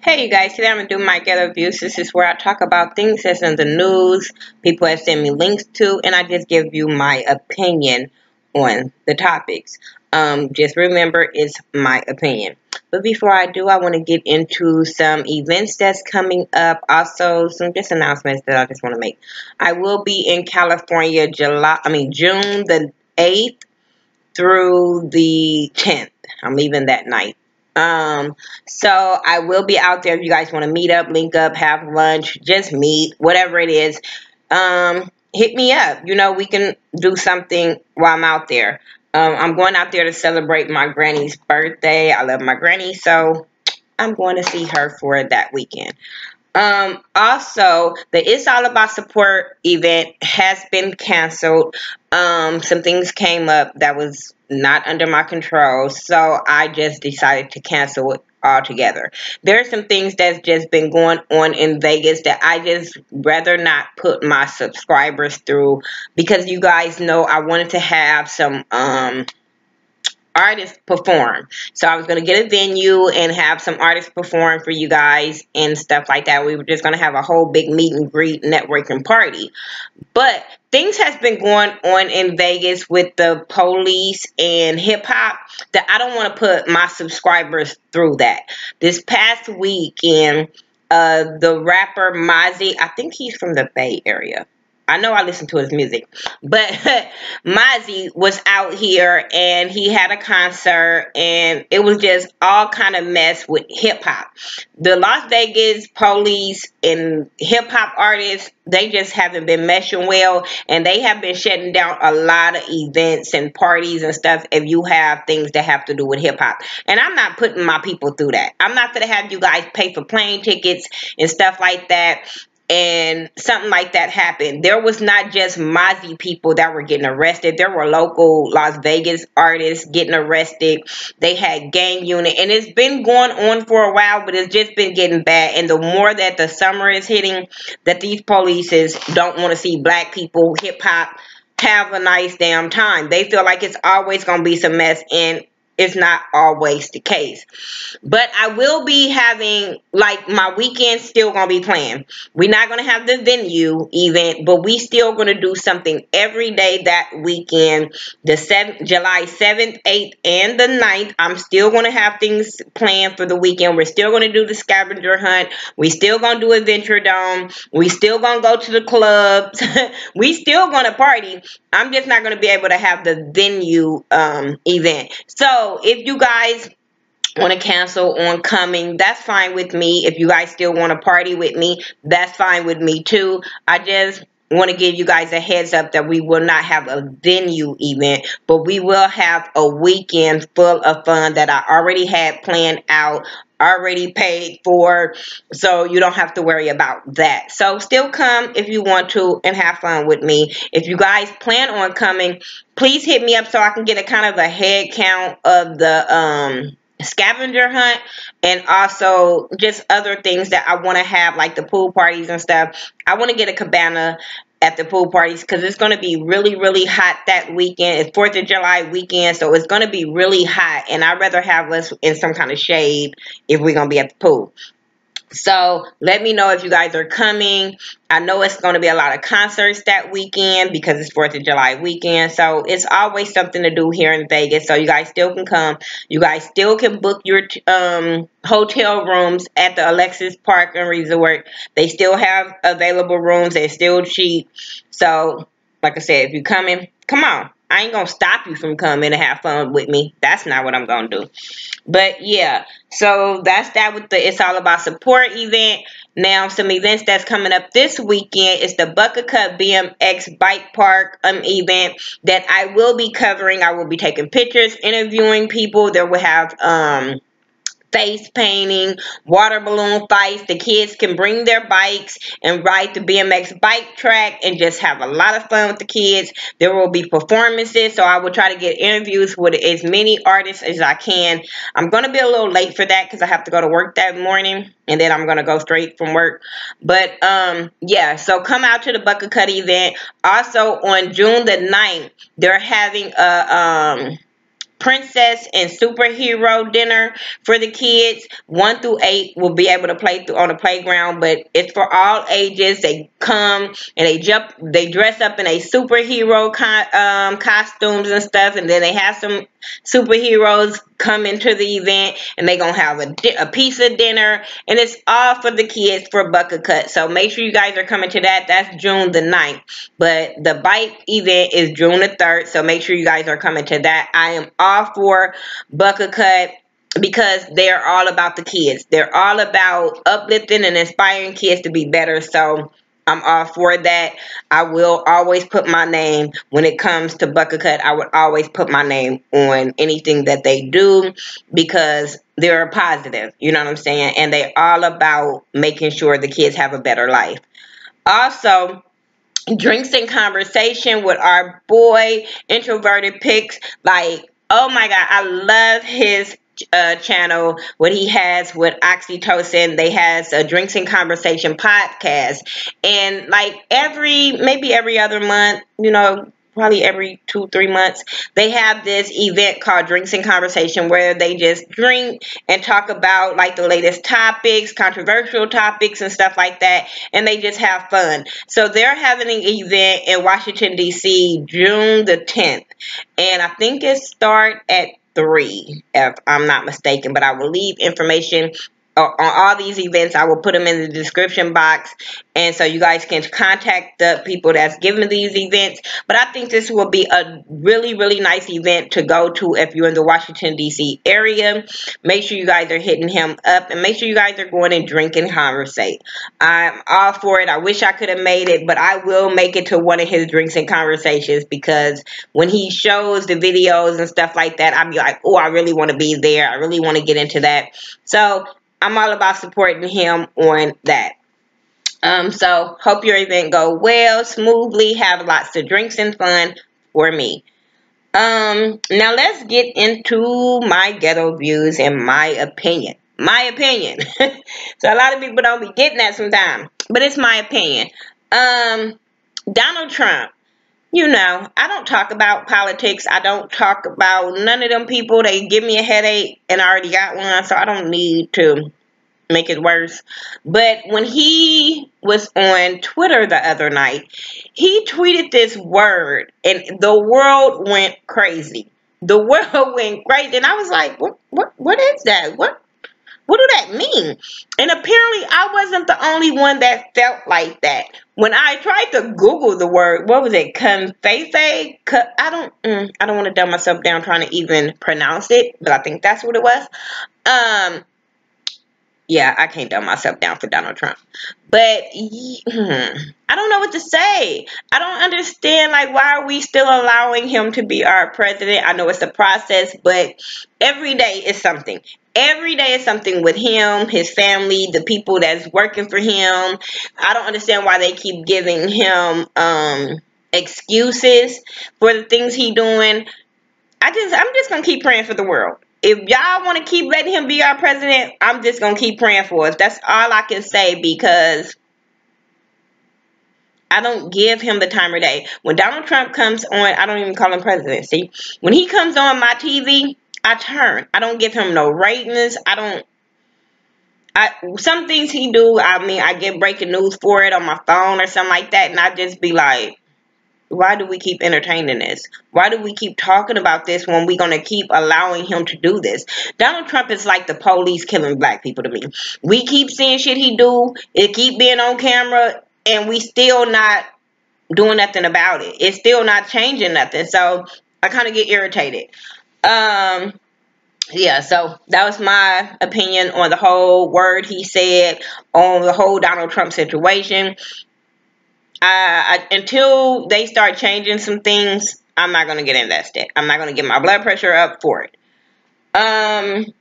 Hey you guys, today I'm going to do my Ghetto Views. This is where I talk about things that's in the news, people have sent me links to, and I just give you my opinion on the topics. Just remember, it's my opinion. But before I do, I want to get into some events that's coming up. Also, some just announcements that I just want to make. I will be in California June the 8th through the 10th. I'm leaving that night. So I will be out there if you guys want to meet up, link up, have lunch, just meet, whatever it is. Hit me up. You know, we can do something while I'm out there. I'm going out there to celebrate my granny's birthday. I love my granny, so I'm going to see her for that weekend. Also, the It's All About Support event has been canceled. Some things came up that was not under my control, so I just decided to cancel it altogether. There are some things that's just been going on in Vegas that I just rather not put my subscribers through, because you guys know I wanted to have some artists perform. So I was going to get a venue and have some artists perform for you guys and stuff like that. We were just going to have a whole big meet and greet networking party. But things has been going on in Vegas with the police and hip hop that I don't want to put my subscribers through that. This past weekend, the rapper Mozzie, I think he's from the Bay Area. I know I listen to his music, but Mozzie was out here and he had a concert and it was just all kind of mess with hip hop. The Las Vegas police and hip hop artists, they just haven't been meshing well, and they have been shutting down a lot of events and parties and stuff if you have things that have to do with hip hop. And I'm not putting my people through that. I'm not going to have you guys pay for plane tickets and stuff like that and something like that happened. There was not just Mozzie people that were getting arrested. There were local Las Vegas artists getting arrested. They had gang unit, and it's been going on for a while, but it's just been getting bad. And the more that the summer is hitting, that these polices don't want to see black people, hip hop, have a nice damn time. They feel like it's always going to be some mess, and it's not always the case. But I will be having, like, my weekend still going to be planned. We're not going to have the venue event, but we still going to do something every day that weekend. July 7th, 8th, and the 9th. I'm still going to have things planned for the weekend. We're still going to do the scavenger hunt. We still going to do Adventure Dome. We still going to go to the clubs. We still going to party. I'm just not going to be able to have the venue event. So if you guys want to cancel on coming, that's fine with me. If you guys still want to party with me, that's fine with me too. I just want to give you guys a heads up that we will not have a venue event, but we will have a weekend full of fun that I already had planned out, already paid for, so you don't have to worry about that. So still come if you want to and have fun with me. If you guys plan on coming, please hit me up so I can get a kind of a head count of the scavenger hunt, and also just other things that I want to have, like the pool parties and stuff. I want to get a cabana at the pool parties because it's going to be really, really hot that weekend. It's 4th of July weekend, so it's going to be really hot, and I'd rather have us in some kind of shade if we're going to be at the pool. So let me know if you guys are coming. I know it's going to be a lot of concerts that weekend because it's 4th of July weekend. So it's always something to do here in Vegas. So you guys still can come. You guys still can book your hotel rooms at the Alexis Park and Resort. They still have available rooms. They're still cheap. So like I said, if you're coming, come on. I ain't going to stop you from coming to have fun with me. That's not what I'm going to do. But yeah, so that's that with the It's All About Support event. Now, some events that's coming up this weekend is the Bucket Cup BMX Bike Park event that I will be covering. I will be taking pictures, interviewing people. There will have face painting, water balloon fights. The kids can bring their bikes and ride the BMX bike track and just have a lot of fun with the kids. There will be performances, so I will try to get interviews with as many artists as I can. I'm going to be a little late for that because I have to go to work that morning, and then I'm going to go straight from work. But yeah, so come out to the Bucket Cut event. Also on June the 9th, they're having a princess and superhero dinner for the kids. 1 through 8 will be able to play on the playground, but it's for all ages. They come and they dress up in a superhero costumes and stuff, and then they have some superheroes come into the event, and they're gonna have a pizza dinner, and it's all for the kids for Bucket Cut. So make sure you guys are coming to that. That's June the 9th, but the bike event is June the 3rd, so make sure you guys are coming to that. I am all for Bucket Cut because they're all about the kids. They're all about uplifting and inspiring kids to be better. So I'm all for that. I will always put my name when it comes to Bucket Cut. I would always put my name on anything that they do because they're positive. You know what I'm saying? And they're all about making sure the kids have a better life. Also, drinks and conversation with our boy Introverted Pics. Like, oh my God, I love his channel, what he has with Tosin. They has a drinks and conversation podcast, and like maybe every other month, you know, probably every 2-3 months, they have this event called Drinks and Conversation where they just drink and talk about like the latest topics, controversial topics and stuff like that, and they just have fun. So they're having an event in Washington DC June the 10th, and I think it starts at 3, if I'm not mistaken, but I will leave information on all these events. I will put them in the description box, and so you guys can contact the people that's giving these events. But I think this will be a really, really nice event to go to if you're in the Washington DC area. Make sure you guys are hitting him up, and make sure you guys are going and drink and conversate. I'm all for it. I wish I could have made it, but I will make it to one of his drinks and conversations, because when he shows the videos and stuff like that, I'll be like, oh, I really want to be there. I really want to get into that. So I'm all about supporting him on that. So hope your event go well, smoothly, have lots of drinks and fun for me. Now let's get into my ghetto views and my opinion. My opinion. So a lot of people don't be getting that sometimes, but it's my opinion. Donald Trump. You know, I don't talk about politics. I don't talk about none of them people. They give me a headache, and I already got one, so I don't need to make it worse. But when he was on Twitter the other night, he tweeted this word, and the world went crazy. The world went crazy, and I was like, what is that? What do that mean? And apparently I wasn't the only one that felt like that. When I tried to Google the word, what was it? Confefe? I don't want to dumb myself down trying to even pronounce it, but I think that's what it was. Yeah, I can't dumb myself down for Donald Trump. But I don't know what to say. I don't understand, like, why are we still allowing him to be our president? I know it's a process, but every day is something. Every day is something with him, his family, the people that's working for him. I don't understand why they keep giving him excuses for the things he's doing. I'm just going to keep praying for the world. If y'all want to keep letting him be our president, I'm just going to keep praying for us. That's all I can say, because I don't give him the time of day. When Donald Trump comes on, I don't even call him president. See, when he comes on my TV, I turn. I don't give him no ratings. Some things he do, I get breaking news for it on my phone or something like that, and I just be like, why do we keep entertaining this? Why do we keep talking about this when we're going to keep allowing him to do this? Donald Trump is like the police killing black people to me. We keep seeing shit he do. It keep being on camera, and we still not doing nothing about it. It's still not changing nothing. So I kind of get irritated. Yeah, so that was my opinion on the whole word he said, on the whole Donald Trump situation. Until they start changing some things, I'm not going to get invested. I'm not going to get my blood pressure up for it. Ayala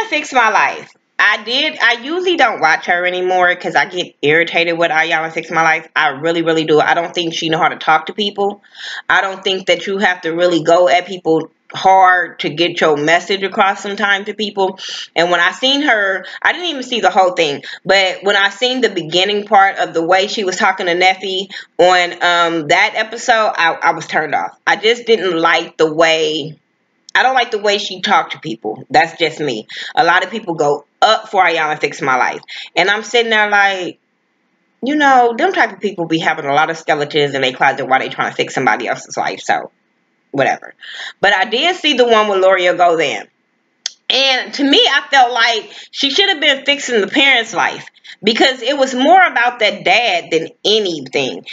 fixed my life. I usually don't watch her anymore because I get irritated with Ayala Fix My Life. I really, really do. I don't think she know how to talk to people. I don't think that you have to really go at people hard to get your message across sometimes to people. And when I seen her, I didn't even see the whole thing, but when I seen the beginning part of the way she was talking to Neffy on that episode, I was turned off. I just didn't like the way, I don't like the way she talked to people. That's just me. A lot of people go up for Ayala Fix My Life. And I'm sitting there like, you know, them type of people be having a lot of skeletons in their closet while they trying to fix somebody else's life. So, whatever. But I did see the one with L'Oreal Go Then. And to me, I felt like she should have been fixing the parents' life. Because it was more about that dad than anything.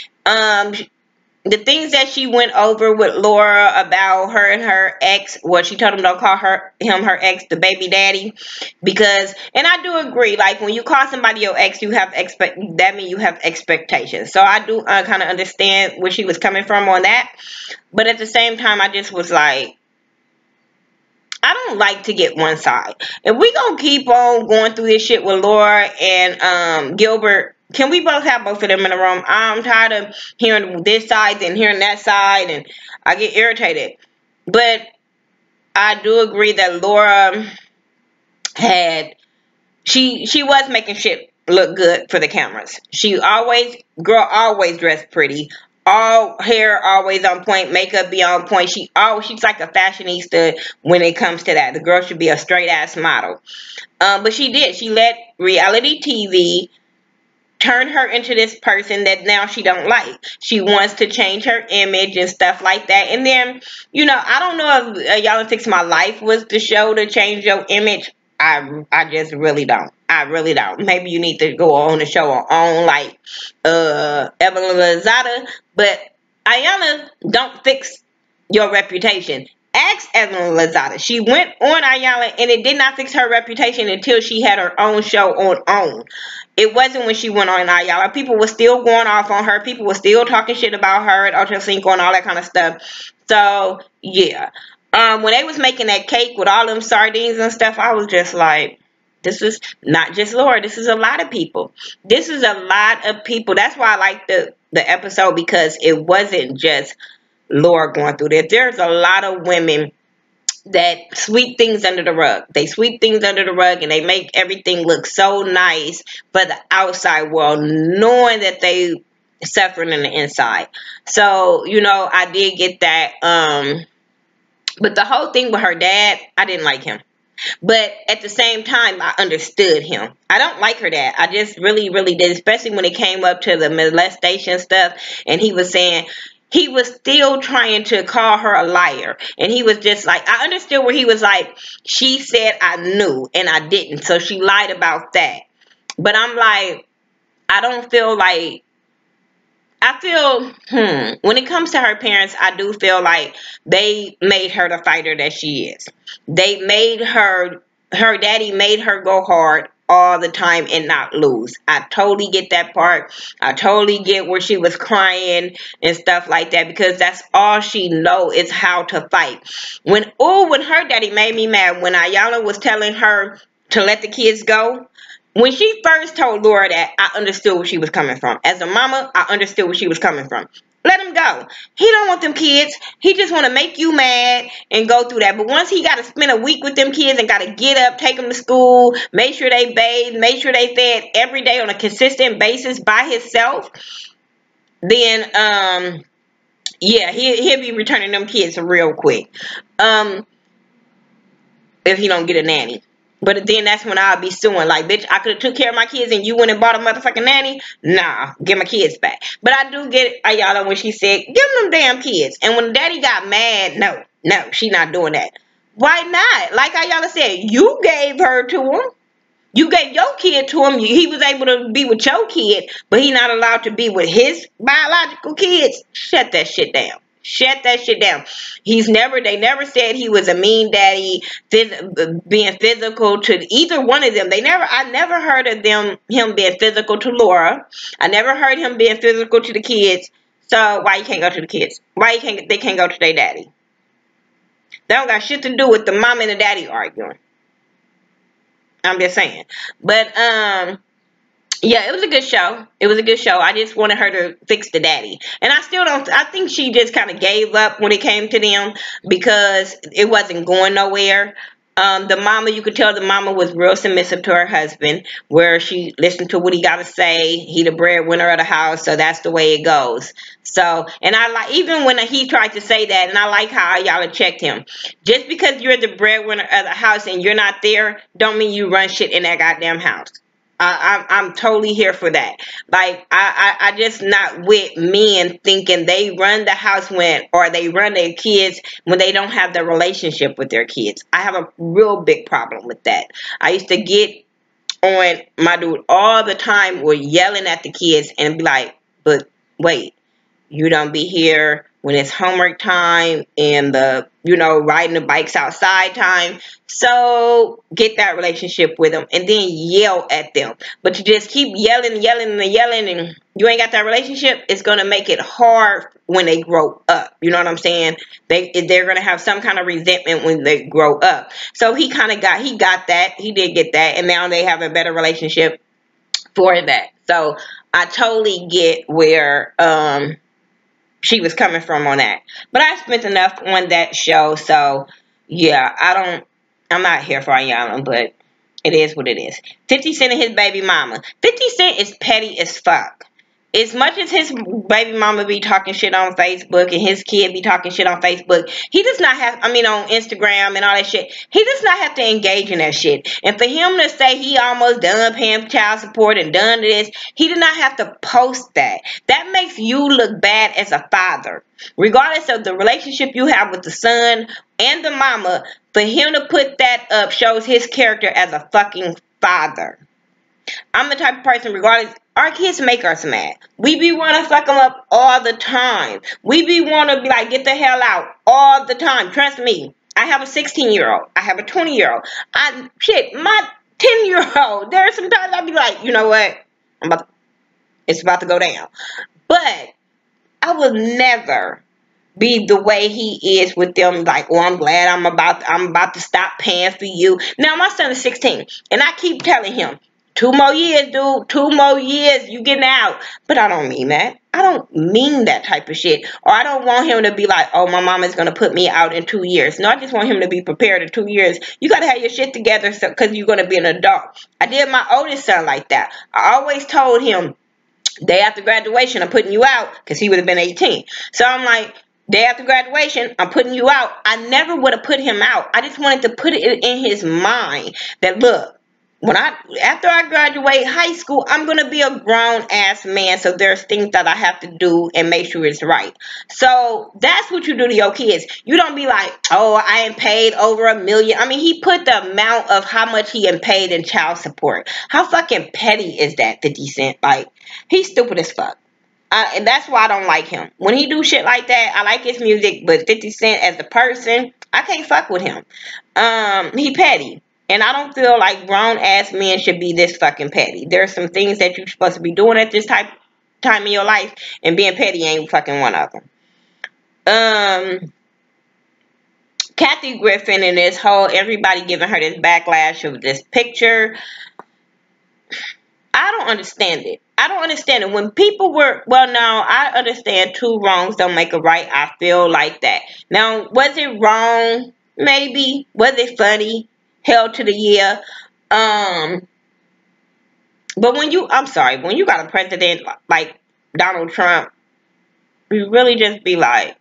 The things that she went over with Laura about her and her ex, well, she told him don't call him her ex, the baby daddy, because, and I do agree, like when you call somebody your ex, you have that means you have expectations. So I do kind of understand where she was coming from on that, but at the same time, I just was like, I don't like to get one side. If we gonna keep on going through this shit with Laura and Gilbert, can we both have both of them in the room? I'm tired of hearing this side and hearing that side, and I get irritated. But I do agree that Laura had, she was making shit look good for the cameras. She always, girl always dressed pretty. All hair always on point, makeup be on point. She's like a fashionista when it comes to that. The girl should be a straight ass model. But she did. She let reality TV turn her into this person that now she don't like. She wants to change her image and stuff like that. And then, you know, I don't know if Y'all Fix My Life was the show to change your image. I just really don't. I really don't. Maybe you need to go on the show on like Evelyn Lozada, but Ayana don't fix your reputation. Ask Evelyn Lozada. She went on Ayala and it did not fix her reputation until she had her own show on OWN. It wasn't when she went on Ayala. People were still going off on her. People were still talking shit about her at Ocho Cinco and all that kind of stuff. So, yeah. When they was making that cake with all them sardines and stuff, I was just like, this is not just Laura. This is a lot of people. This is a lot of people. That's why I like the episode, because it wasn't just Laura going through this. There's a lot of women that sweep things under the rug. They sweep things under the rug and they make everything look so nice for the outside world, knowing that they suffering in the inside. So, you know, I did get that. But the whole thing with her dad, I didn't like him. But at the same time, I understood him. I don't like her dad. I just really, really did. Especially when it came up to the molestation stuff. And he was saying, he was still trying to call her a liar. And he was just like, I understood where he was like, she said I knew and I didn't. So she lied about that. But I'm like, I don't feel like, I feel, when it comes to her parents, I do feel like they made her the fighter that she is. They made her daddy made her go hard all the time and not lose. I totally get that part. I totally get where she was crying and stuff like that, because that's all she know is how to fight. When her daddy made me mad, when Ayala was telling her to let the kids go. When she first told Laura that, I understood where she was coming from. As a mama, I understood where she was coming from. Let him go. He don't want them kids. He just want to make you mad and go through that. But once he got to spend a week with them kids and got to get up, take them to school, make sure they bathe, make sure they fed every day on a consistent basis by himself, then, yeah, he'll be returning them kids real quick. If he don't get a nanny. But then that's when I'll be suing. Like, bitch, I could have took care of my kids and you went and bought a motherfucking nanny? Nah, get my kids back. But I do get Ayala when she said, give them damn kids. And when daddy got mad, no, she not doing that. Why not? Like Ayala said, you gave her to him. You gave your kid to him. He was able to be with your kid, but he not allowed to be with his biological kids. Shut that shit down. Shut that shit down. They never said he was a mean daddy, being physical to either one of them. I never heard of him being physical to Laura. I never heard him being physical to the kids. So why you can't go to the kids? Why they can't go to their daddy? That don't got shit to do with the mom and the daddy arguing. I'm just saying. But yeah, it was a good show. It was a good show. I just wanted her to fix the daddy. And I still don't, I think she just kind of gave up when it came to them because it wasn't going nowhere. The mama, you could tell the mama was real submissive to her husband, where she listened to what he got to say. He the breadwinner of the house, so that's the way it goes. So, and I like, even when he tried to say that, and I like how y'all have checked him. Just because you're the breadwinner of the house and you're not there, don't mean you run shit in that goddamn house. I'm totally here for that. Like, I just not with men thinking they run the house when, or they run their kids when they don't have the relationship with their kids. I have a real big problem with that. I used to get on my dude all the time with yelling at the kids and be like, but wait, you don't be here when it's homework time and the, you know, riding the bikes outside time. So get that relationship with them and then yell at them. But to just keep yelling and you ain't got that relationship, it's going to make it hard when they grow up. You know what I'm saying? They're going to have some kind of resentment when they grow up. So he got that. He did get that. And now they have a better relationship for that. So I totally get where, she was coming from on that. But I spent enough on that show, so yeah, I'm not here for y'all, but it is what it is. 50 Cent and his baby mama. 50 Cent is petty as fuck. As much as his baby mama be talking shit on Facebook and his kid be talking shit on Facebook, he does not have, I mean on Instagram and all that shit, he does not have to engage in that shit. And for him to say he almost done paying child support and done this, he did not have to post that. That makes you look bad as a father. Regardless of the relationship you have with the son and the mama, for him to put that up shows his character as a fucking father. I'm the type of person, regardless, our kids make us mad. We be want to fuck them up all the time. We be want to be like, get the hell out all the time. Trust me. I have a 16-year-old. I have a 20-year-old. My 10-year-old. There are some times I'll be like, you know what? It's about to go down. But I will never be the way he is with them, like, oh, I'm glad I'm about to stop paying for you. Now, my son is 16, and I keep telling him, 2 more years, dude. 2 more years, you getting out. But I don't mean that. I don't mean that type of shit. Or I don't want him to be like, oh, my mama's going to put me out in 2 years. No, I just want him to be prepared in 2 years. You got to have your shit together because you're going to be an adult. I did my oldest son like that. I always told him, day after graduation, I'm putting you out, because he would have been 18. So I'm like, day after graduation, I'm putting you out. I never would have put him out. I just wanted to put it in his mind that, look, after I graduate high school, I'm going to be a grown-ass man, so there's things that I have to do and make sure it's right. So that's what you do to your kids. You don't be like, oh, I ain't paid over $1 million. I mean, he put the amount of how much he ain't paid in child support. How fucking petty is that, 50 Cent? Like, he's stupid as fuck. And that's why I don't like him. When he do shit like that, I like his music, but 50 Cent as a person, I can't fuck with him. He petty. And I don't feel like grown-ass men should be this fucking petty. There are some things that you're supposed to be doing at this time in your life, and being petty ain't fucking one of them. Kathy Griffin and this whole, everybody giving her this backlash of this picture. I don't understand it. I don't understand it. When people were, well, now, I understand 2 wrongs don't make a right. I feel like that. Now, was it wrong? Maybe. Was it funny? Hell to the year. But when you got a president like Donald Trump, you really just be like,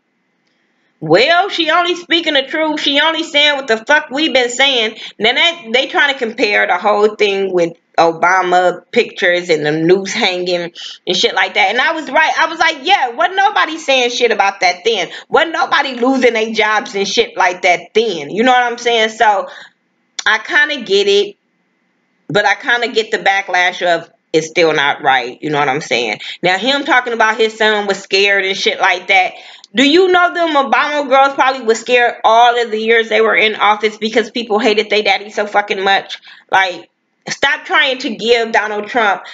well, she only speaking the truth. She only saying what the fuck we've been saying. Then they trying to compare the whole thing with Obama pictures and the noose hanging and shit like that. And I was right. I was like, yeah, wasn't nobody saying shit about that then. Wasn't nobody losing their jobs and shit like that then. You know what I'm saying? So I kind of get it, but I kind of get the backlash of it's still not right. You know what I'm saying? Now, him talking about his son was scared and shit like that. Do you know them Obama girls probably was scared all of the years they were in office because people hated their daddy so fucking much? Like, stop trying to give Donald Trump,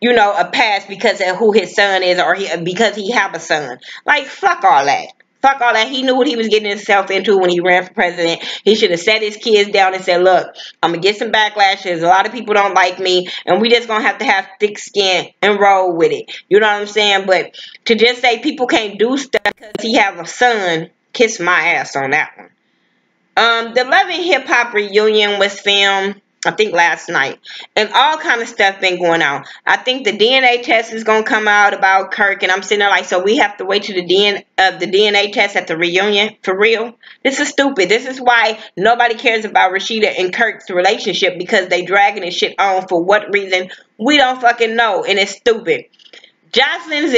you know, a pass because of who his son is or because he have a son. Like, fuck all that. Fuck all that. He knew what he was getting himself into when he ran for president. He should have set his kids down and said, look, I'm going to get some backlashes. A lot of people don't like me, and we just going to have thick skin and roll with it. You know what I'm saying? But to just say people can't do stuff because he have a son, kiss my ass on that one. The Love and Hip Hop reunion was filmed, I think, last night. And all kind of stuff been going on. I think the DNA test is going to come out about Kirk. And I'm sitting there like, so we have to wait till the DNA test at the reunion? For real? This is stupid. This is why nobody cares about Rashida and Kirk's relationship. Because they dragging this shit on for what reason? We don't fucking know. And it's stupid. Joseline's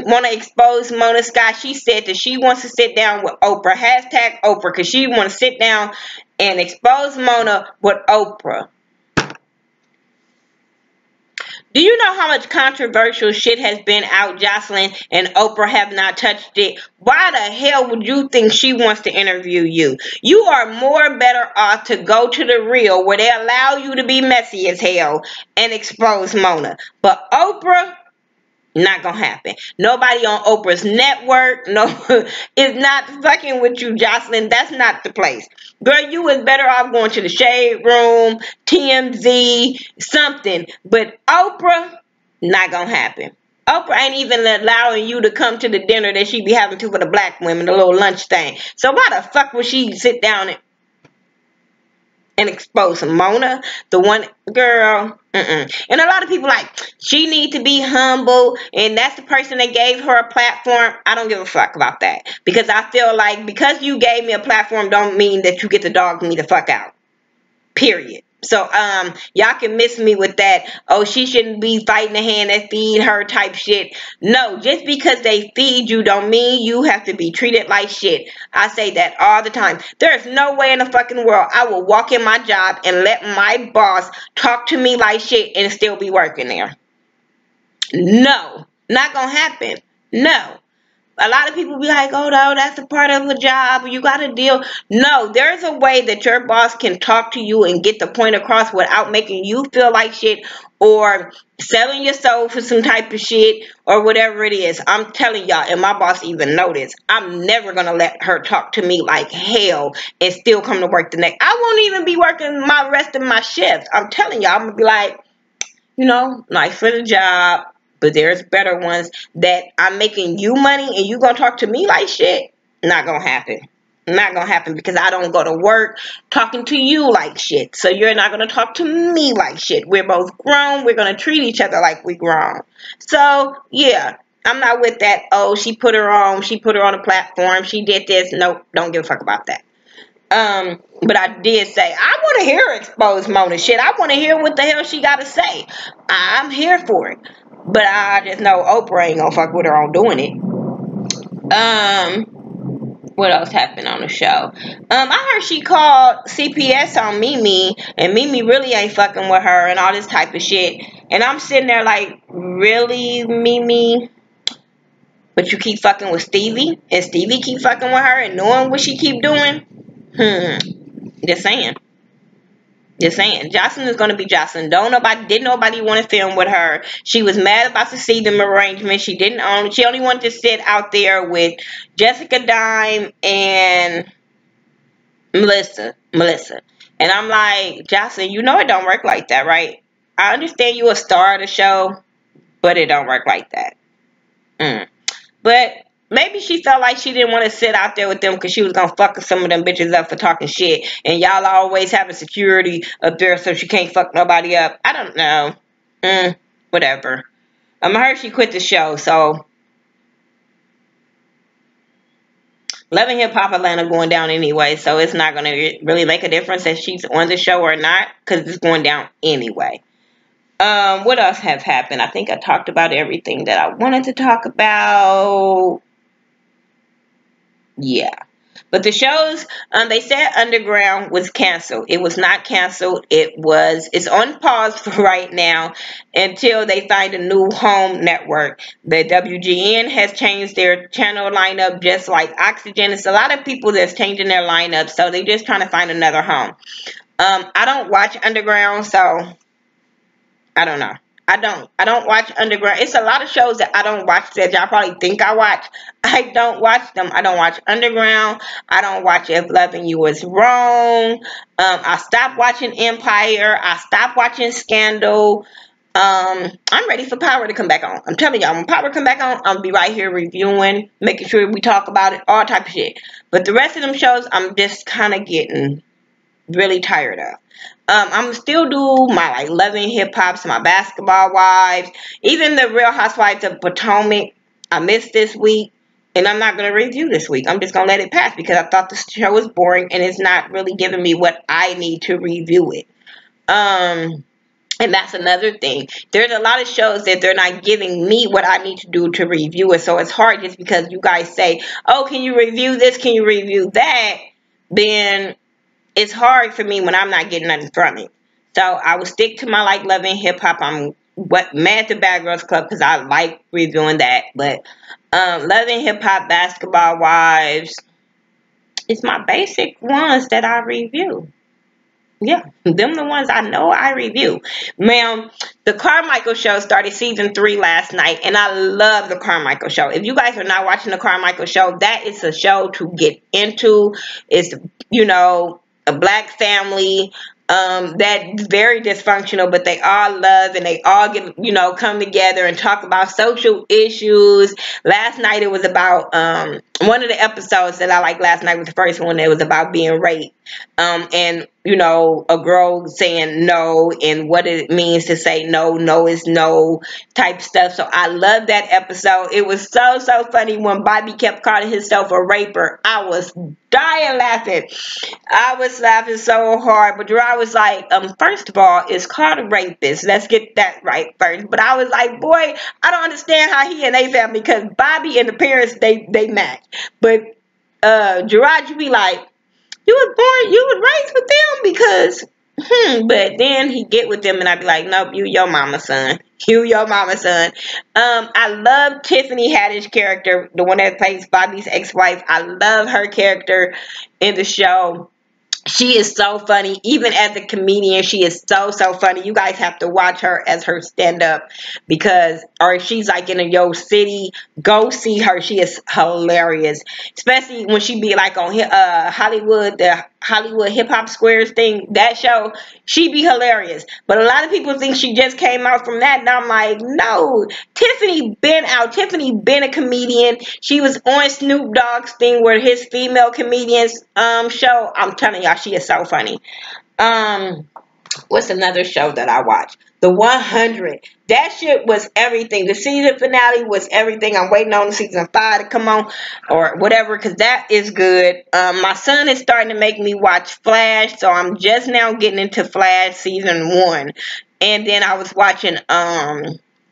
want to expose Mona Scott. She said that she wants to sit down with Oprah. Hashtag Oprah. Because she want to sit down and expose Mona with Oprah. Do you know how much controversial shit has been out? Joseline and Oprah have not touched it. Why the hell would you think she wants to interview you? You are more better off to go to the Real where they allow you to be messy as hell and expose Mona. But Oprah, not gonna happen. Nobody on Oprah's network, no, is not fucking with you, Joseline. That's not the place. Girl, you was better off going to the Shade Room, TMZ, something. But Oprah, not gonna happen. Oprah ain't even allowing you to come to the dinner that she be having to for the black women, the little lunch thing. So why the fuck would she sit down and expose Mona, the one girl? And a lot of people like, she need to be humble, and that's the person that gave her a platform. I don't give a fuck about that, because I feel like because you gave me a platform don't mean that you get to dog me the fuck out. Period. So y'all can miss me with that, oh, she shouldn't be fighting the hand that feed her type shit. No, just because they feed you don't mean you have to be treated like shit. I say that all the time. There's no way in the fucking world I will walk in my job and let my boss talk to me like shit and still be working there. No, not gonna happen. No. A lot of people be like, oh, no, that's a part of the job. You got to deal. No, there's a way that your boss can talk to you and get the point across without making you feel like shit or selling your soul for some type of shit or whatever it is. I'm telling y'all, and my boss even know this, I'm never going to let her talk to me like hell and still come to work the next. I won't even be working my rest of my shifts. I'm telling y'all, I'm going to be like, you know, nice for the job. But there's better ones that I'm making you money and you gonna talk to me like shit. Not gonna happen. Not gonna happen because I don't go to work talking to you like shit. So you're not gonna talk to me like shit. We're both grown. We're gonna treat each other like we grown. So yeah, I'm not with that. Oh, she put her on. She put her on a platform. She did this. Nope, don't give a fuck about that. But I did say I want to hear her expose Mona shit. I want to hear what the hell she got to say. I'm here for it. But I just know Oprah ain't gonna fuck with her on doing it. What else happened on the show? I heard she called CPS on Mimi, and Mimi really ain't fucking with her and all this type of shit. And I'm sitting there like, really, Mimi? But you keep fucking with Stevie, and Stevie keep fucking with her and knowing what she keep doing? Just saying. Just saying. Joseline is going to be Joseline. Didn't nobody want to film with her. She was mad about the Seedom arrangement. She only wanted to sit out there with Jessica Dime and Melissa. And I'm like, Joseline, you know it don't work like that, right? I understand you a star of the show, but it don't work like that. But maybe she felt like she didn't want to sit out there with them because she was going to fuck some of them bitches up for talking shit. And y'all always having security up there so she can't fuck nobody up. I don't know. Whatever. I heard she quit the show, so Love and Hip Hop Atlanta going down anyway, so it's not going to really make a difference if she's on the show or not because it's going down anyway. What else have happened? I think I talked about everything that I wanted to talk about. Yeah. But the shows, they said Underground was canceled. It was not canceled. It's on pause for right now until they find a new home network. The WGN has changed their channel lineup just like Oxygen. It's a lot of people that's changing their lineup, so they're just trying to find another home. I don't watch Underground, so I don't know. I don't watch Underground. It's a lot of shows that I don't watch that y'all probably think I watch. I don't watch them. I don't watch Underground. I don't watch If Loving You Was Wrong. I stopped watching Empire. I stopped watching Scandal. I'm ready for Power to come back on. I'm telling y'all, when Power come back on, I'm gonna be right here reviewing, making sure we talk about it, all type of shit. But the rest of them shows, I'm just kind of getting really tired of. I'm still do my like loving hip hops, my basketball wives, even the Real Housewives of Potomac. I missed this week, and I'm not gonna review this week. I'm just gonna let it pass because I thought the show was boring and it's not really giving me what I need to review it. And that's another thing. There's a lot of shows that they're not giving me what I need to do to review it. So it's hard just because you guys say, "Oh, can you review this? Can you review that?" Then it's hard for me when I'm not getting nothing from it. So I will stick to my like loving hip hop. I'm mad at the Bad Girls Club because I like reviewing that. But loving hip hop, basketball wives, it's my basic ones that I review. Yeah, them the ones I know I review. Ma'am, the Carmichael Show started season 3 last night, and I love the Carmichael Show. If you guys are not watching the Carmichael Show, that is a show to get into. It's, you know, a black family that's very dysfunctional, but they all love and they all get, you know, come together and talk about social issues. Last night it was about one of the episodes that I liked last night was the first one that was about being raped. And you know, a girl saying no and what it means to say no, no is no type stuff. So I love that episode. It was so funny when Bobby kept calling himself a raper. I was dying laughing. I was laughing so hard. But Gerard was like, first of all, it's called a rapist. Let's get that right first. But I was like, boy, I don't understand how he and they family, because Bobby and the parents, they match. But Gerard, you be like, you was raised with them because, but then he get with them and I be like, nope, you your mama's son. You your mama's son. I love Tiffany Haddish's character, the one that plays Bobby's ex-wife. I love her character in the show. She is so funny. Even as a comedian, she is so funny. You guys have to watch her as her stand-up because, or if she's like in a Yo City, go see her. She is hilarious. Especially when she be like on Hollywood, the Hollywood Hip Hop Squares thing, that show, she be hilarious. But a lot of people think she just came out from that, and I'm like, no. Tiffany been out. Tiffany been a comedian. She was on Snoop Dogg's thing where his female comedians show. I'm telling y'all, she is so funny. What's another show that I watch? The 100. That shit was everything. The season finale was everything. I'm waiting on season 5 to come on or whatever because that is good. My son is starting to make me watch Flash, so I'm just now getting into Flash season 1. And then I was watching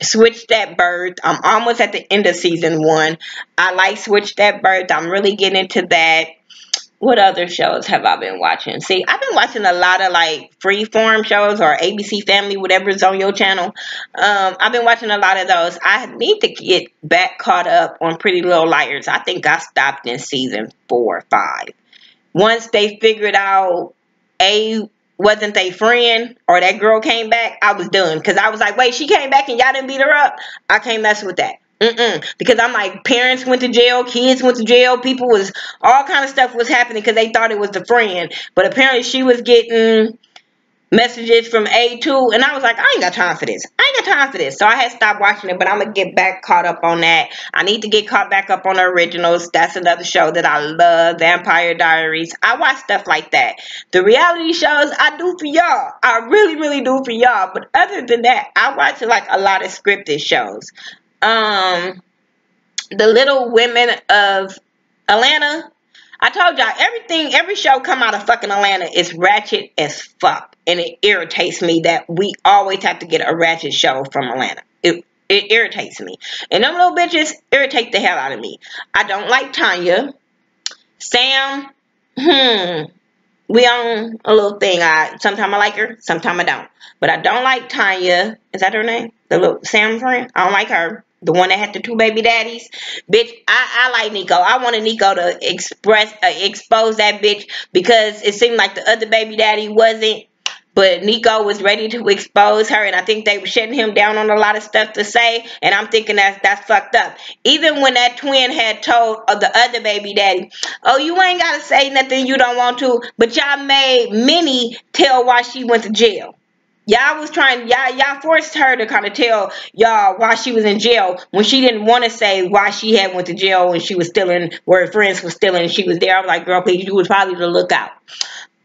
Switch That Bird. I'm almost at the end of season 1. I like Switch That Bird. I'm really getting into that. What other shows have I been watching? See, I've been watching a lot of like freeform shows or ABC Family, whatever's on your channel. I've been watching a lot of those. I need to get back caught up on Pretty Little Liars. I think I stopped in season 4 or 5. Once they figured out A wasn't they friend or that girl came back, I was done. Because I was like, wait, she came back and y'all didn't beat her up? I can't mess with that. Because I'm like, parents went to jail, kids went to jail, people was, all kind of stuff was happening because they thought it was the friend. But apparently she was getting messages from A2, and I was like, I ain't got time for this. I ain't got time for this. So I had stopped watching it, but I'm going to get back caught up on that. I need to get caught back up on the originals. That's another show that I love, Vampire Diaries. I watch stuff like that. The reality shows I do for y'all. I really do for y'all. But other than that, I watch like a lot of scripted shows. The Little Women of Atlanta. I told y'all, every show come out of fucking Atlanta is ratchet as fuck. And it irritates me that we always have to get a ratchet show from Atlanta. It irritates me. And them little bitches irritate the hell out of me. I don't like Tanya. Sam, we on a little thing. Sometimes I like her, sometimes I don't. But I don't like Tanya. Is that her name? The little Sam friend? I don't like her. The one that had the 2 baby daddies. Bitch, I like Nico. I wanted Nico to expose that bitch because it seemed like the other baby daddy wasn't but Nico was ready to expose her, and I think they were shutting him down on a lot of stuff to say, and I'm thinking that's fucked up. Even when that twin had told the other baby daddy, oh, you ain't gotta say nothing you don't want to, but y'all made Minnie tell why she went to jail. Y'all was trying, y'all forced her to kind of tell y'all why she was in jail when she didn't want to say why she had went to jail when she was stealing, where her friends was stealing, and she was there. I was like, girl, please, you was probably the lookout.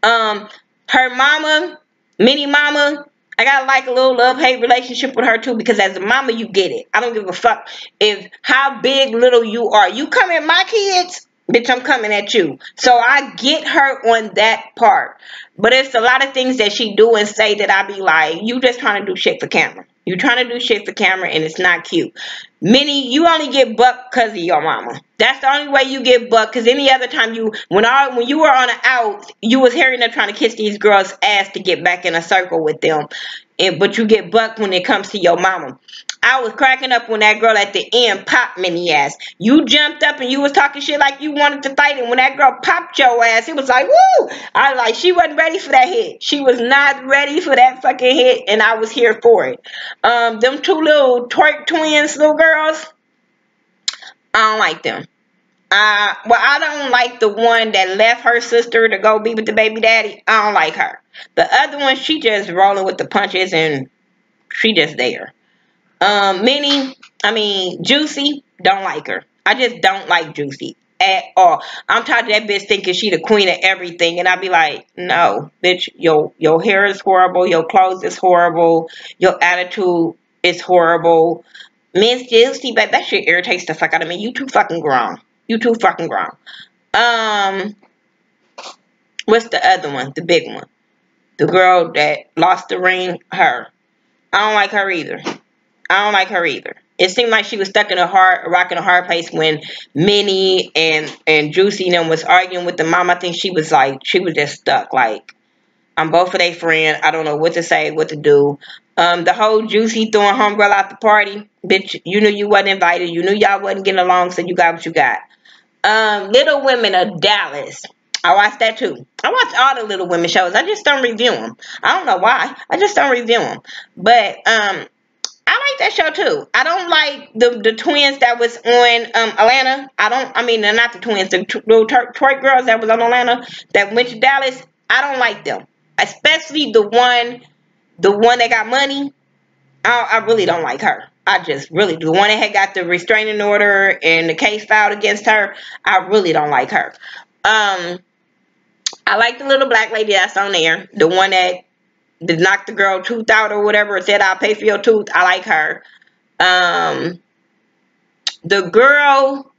Her mama, Minnie mama, I got like a little love-hate relationship with her too, because as a mama, you get it. I don't give a fuck if how big, little you are. You come at my kids, bitch, I'm coming at you. So I get her on that part. But it's a lot of things that she do and say that I be like, you just trying to do shit for camera. You trying to do shit for camera, and it's not cute. Minnie, you only get bucked because of your mama. That's the only way you get bucked, because any other time when you were on an out, you was hearing them trying to kiss these girls' ass to get back in a circle with them. But you get bucked when it comes to your mama. I was cracking up when that girl at the end popped Minnie ass. You jumped up and you was talking shit like you wanted to fight, and when that girl popped your ass, it was like, woo! I was like, she wasn't ready for that hit. She was not ready for that fucking hit, and I was here for it. Them two little twerk twins, little girls, I don't like them. Well, I don't like the one that left her sister to go be with the baby daddy. I don't like her. The other one, she just rolling with the punches, and she just there. Juicy, don't like her. I just don't like Juicy at all. I'm tired of that bitch thinking she the queen of everything, and I be like, no, bitch, your hair is horrible, your clothes is horrible, your attitude is horrible. Miss Juicy, but that shit irritates the fuck out of me. You too fucking grown. You too fucking grown. What's the other one? The big one. The girl that lost the ring, her. I don't like her either. I don't like her either. It seemed like she was stuck in a rock in a hard place when Minnie and Juicy and them was arguing with the mom. I think she was just stuck. Like, I'm both of their friend. I don't know what to say, what to do. The whole Juicy throwing homegirl out the party. Bitch, you knew you wasn't invited. You knew y'all wasn't getting along, so you got what you got. Little Women of Dallas. I watched that too. I watch all the Little Women shows. I just don't review them. I don't know why. I just don't review them. But, I like that show too. I don't like the twins that was on Atlanta. They're not the twins, the little twerk girls that was on Atlanta that went to Dallas. I don't like them. Especially the one that got money. I really don't like her. I just really do. The one that had got the restraining order and the case filed against her. I really don't like her. I like the little black lady that's on there. The one that knocked the girl tooth out or whatever, said I'll pay for your tooth. I like her. The girl,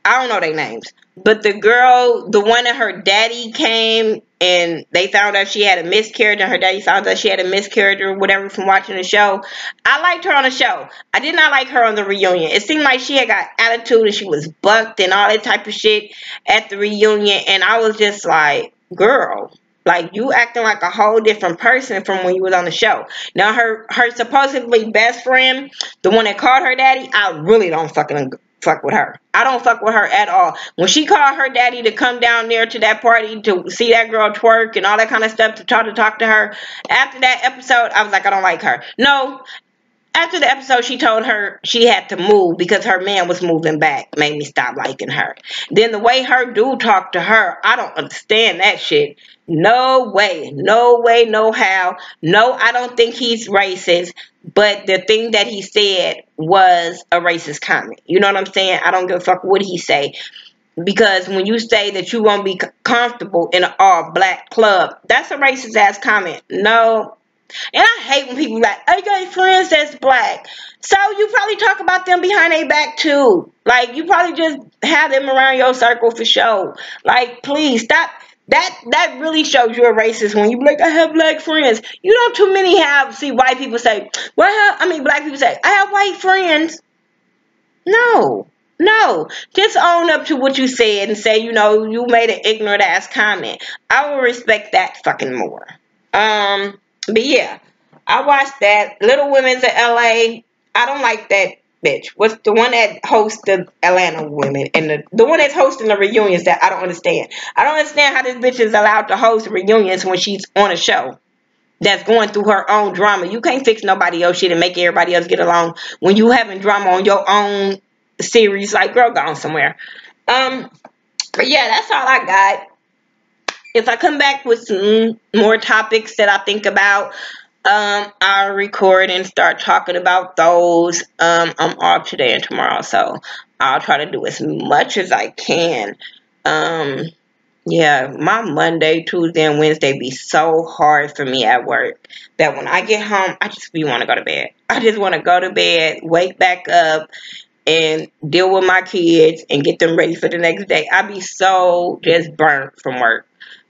I don't know their names, but the girl, the one that her daddy came and they found out she had a miscarriage, and her daddy found out she had a miscarriage or whatever from watching the show. I liked her on the show. I did not like her on the reunion. It seemed like she had got attitude and she was bucked and all that type of shit at the reunion, and I was just like, girl, like, you acting like a whole different person from when you was on the show. Now, her supposedly best friend, the one that called her daddy, I really don't fucking fuck with her. I don't fuck with her at all. When she called her daddy to come down there to that party to see that girl twerk and all that kind of stuff, to try to talk to her, after that episode, I was like, I don't like her. No. After the episode, she told her she had to move because her man was moving back. Made me stop liking her. Then the way her dude talked to her, I don't understand that shit. No way. No way, no how. No, I don't think he's racist. But the thing that he said was a racist comment. You know what I'm saying? I don't give a fuck what he say. Because when you say that you won't be comfortable in an all-black club, that's a racist-ass comment. No. And I hate when people like, I got friends that's black. So you probably talk about them behind their back too. Like, you probably just have them around your circle for show. Like, please stop. That really shows you're a racist when you be like, I have black friends. You don't too many see white people say, black people say, I have white friends. No. Just own up to what you said and say, you made an ignorant ass comment. I will respect that fucking more. But yeah, I watched that. Little Women's in LA. I don't like that bitch. What's the one that hosts the Atlanta women and the one that's hosting the reunions that I don't understand. I don't understand how this bitch is allowed to host reunions when she's on a show. that's going through her own drama. You can't fix nobody else shit and make everybody else get along when you having drama on your own series. Like, girl, go on somewhere. But yeah, that's all I got. If I come back with some more topics that I think about, I'll record and start talking about those. I'm off today and tomorrow, so I'll try to do as much as I can. Yeah, my Monday, Tuesday, and Wednesday be so hard for me at work that when I get home, I just want to go to bed. I just want to go to bed, wake back up, and deal with my kids and get them ready for the next day. I be so just burnt from work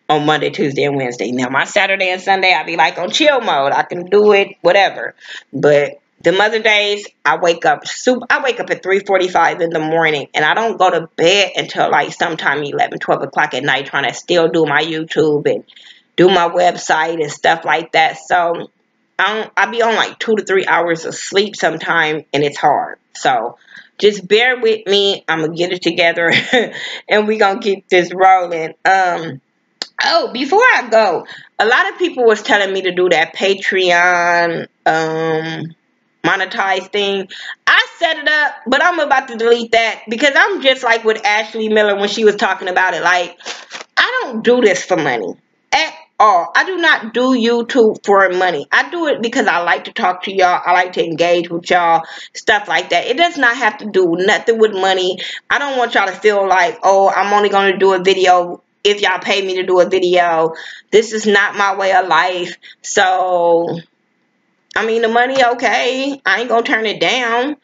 on Monday, Tuesday, and Wednesday. Now, my Saturday and Sunday, I be like on chill mode. I can do it, whatever. But the other days, I wake up at 3:45 in the morning, and I don't go to bed until like sometime 11, 12 o'clock at night, trying to still do my YouTube and do my website and stuff like that. So I be on like 2 to 3 hours of sleep sometime, and it's hard. So just bear with me. I'm gonna get it together, and we gonna keep this rolling. Oh, before I go, a lot of people was telling me to do that Patreon monetize thing. I set it up, but I'm about to delete that because I'm just like with Ashley Miller when she was talking about it. Like, I don't do this for money at all. I do not do YouTube for money. I do it because I like to talk to y'all. I like to engage with y'all, stuff like that. It does not have to do nothing with money. I don't want y'all to feel like, oh, I'm only going to do a video if y'all pay me to do a video. This is not my way of life. So, I mean, the money, okay. I ain't going to turn it down.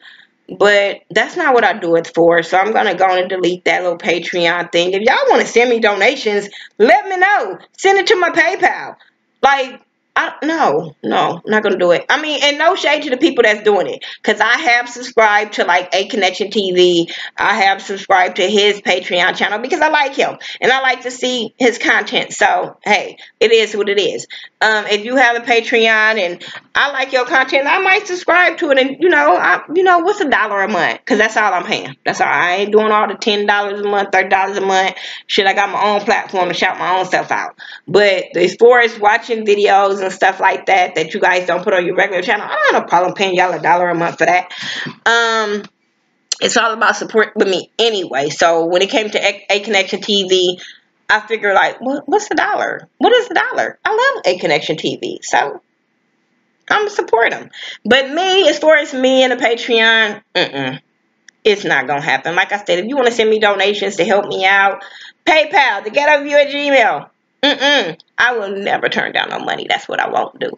But that's not what I do it for. So I'm going to go and delete that little Patreon thing. If y'all want to send me donations, let me know. Send it to my PayPal. Like, no, not going to do it. I mean, and no shade to the people that's doing it. Because I have subscribed to, like, A Connection TV. I have subscribed to his Patreon channel because I like him. And I like to see his content. So, hey, it is what it is. If you have a Patreon and I like your content, I might subscribe to it. And, what's $1 a month? Because that's all I'm paying. That's all. I ain't doing all the $10 a month, $30 a month. Shit, I got my own platform to shout my own stuff out. But as far as watching videos and stuff like that you guys don't put on your regular channel, I don't have no problem paying y'all $1 a month for that. It's all about support with me anyway. So when it came to A Connection TV, I figure like, what's $1? What is $1? I love A Connection TV, so I'm gonna support them. But me, as far as me and the Patreon, it's not gonna happen. Like I said, if you want to send me donations to help me out, PayPal, thaghettoview at Gmail. I will never turn down no money. That's what I won't do.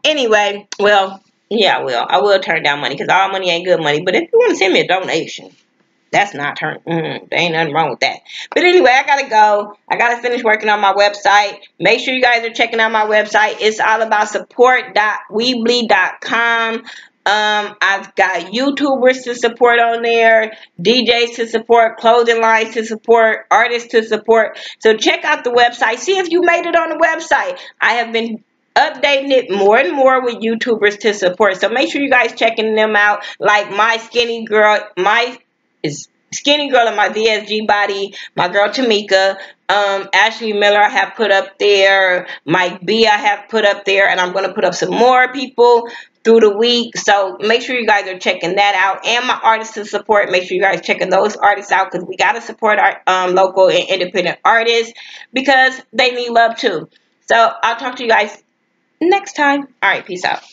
Anyway, well, yeah, I will turn down money because all money ain't good money. But if you want to send me a donation, that's not there ain't nothing wrong with that. But anyway, I gotta go. I gotta finish working on my website. Make sure you guys are checking out my website. It's all about support.weebly.com. I've got YouTubers to support on there, DJs to support, clothing lines to support, artists to support. So check out the website. See if you made it on the website. I have been updating it more and more with YouTubers to support. So make sure you guys checking them out. Like my skinny girl in my VSG body, my girl Tamika, Ashley Miller I have put up there, Mike B I have put up there, and I'm going to put up some more people through the week. So make sure you guys are checking that out. And my artists to support, make sure you guys checking those artists out because we got to support our local and independent artists because they need love too. So I'll talk to you guys next time. All right, peace out.